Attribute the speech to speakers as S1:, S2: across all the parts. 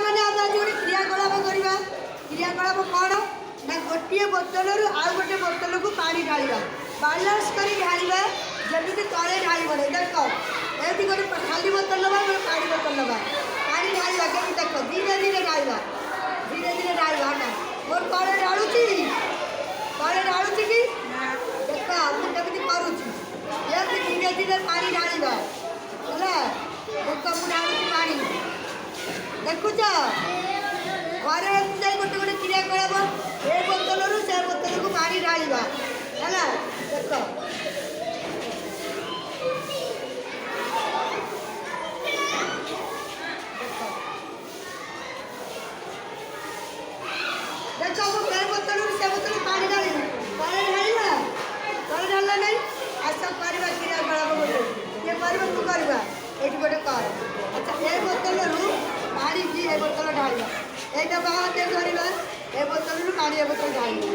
S1: ପିଲାମାନେ ଆମେ ଆଜି ଗୋଟେ କ୍ରିୟାକଳାପ କରିବା। କ୍ରିୟାକଳାପ କ'ଣ ନା ଗୋଟିଏ ବୋତଲରୁ ଆଉ ଗୋଟେ ବୋତଲକୁ ପାଣି ଢାଳିବା, ବାଲାନ୍ସ କରି ଢାଳିବା, ଯେମିତି ତଳେ ଢାଳିବନି। ଦେଖ ଏଠି ଗୋଟେ ଖାଲି ବୋତଲ ନେବା, ଗୋଟେ ପାଣି ବୋତଲ ନେବା, ପାଣି ଢାଳିବା କେମିତି ଦେଖ, ଧୀରେ ଧୀରେ ଢାଳିବା, ଧୀରେ ଧୀରେ ଢାଳିବା। ନା ମୋର ତଳେ ଢାଳୁଛି, ତଳେ ଢାଳୁଛି କି ଦେଖ ମୁଁ କେମିତି କରୁଛି, ଏମିତି ଧୀରେ ଧୀରେ ପାଣି ଢାଳିବା ହେଲା। ଦେଖ ମୁଁ ଢାଳୁଛି ପାଣି, ଦେଖୁଛ ଘରେ ଯାଇ ଗୋଟେ ଗୋଟେ କ୍ରିୟାକଳାପ, ଏ ବୋତଲରୁ ସେ ବୋତଲକୁ ପାଣି ଢାଳିବା ହେଲା। ଦେଖ ଦେଖ ମୁଁ ଏ ବୋତଲରୁ ସେ ବୋତଲ ପାଣି ଢାଳିବି, ତଳେ ଢାଳିବା, ତଳେ ଢାଳିଲା ନାହିଁ। ଆସ କରିବା କ୍ରିୟାକଳାପ ଗୋଟେ, କିଏ କରିବ ତୁ କରିବା, ଏଇଠି ଗୋଟେ କର। ଆଚ୍ଛା ଏ ବୋତଲରୁ ପାଣି କି ଏ ବୋତଲ ଢାଳିବା, এইটা বাহাতে ধরিবা, এই বোতলରୁ পানি ଏ ବୋତଲ ঢালিবা।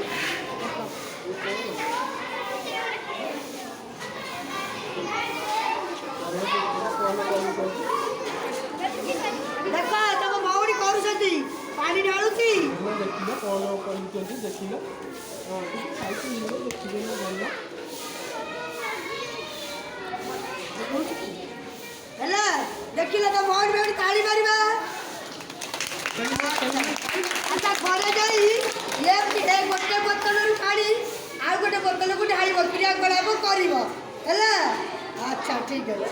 S1: ଦେଖ ତମ ଭଉଣୀ କରୁଛନ୍ତି, ପାଣି ଢାଳୁଛି।
S2: ଦେଖିଲ କ'ଣ କରୁଛନ୍ତି, ଦେଖିଲ ଖାଇକି ଦେଖିଲେ ଭଲ
S1: ହେଲା। ଦେଖିଲ ତ ଭଉଣୀ ଭଉଣୀ ତାଳି ମାରିବା। ଆଚ୍ଛା ଘରେ ଯାଇ ଏମିତି ଏ ଗୋଟେ ବୋତଲରୁ ପାଣି ଆଉ ଗୋଟେ ବୋତଲକୁ ଢାଳିବ, କ୍ରିୟାକଳାପ କରିବ ହେଲା। ଆଚ୍ଛା ଠିକ୍ ଅଛି।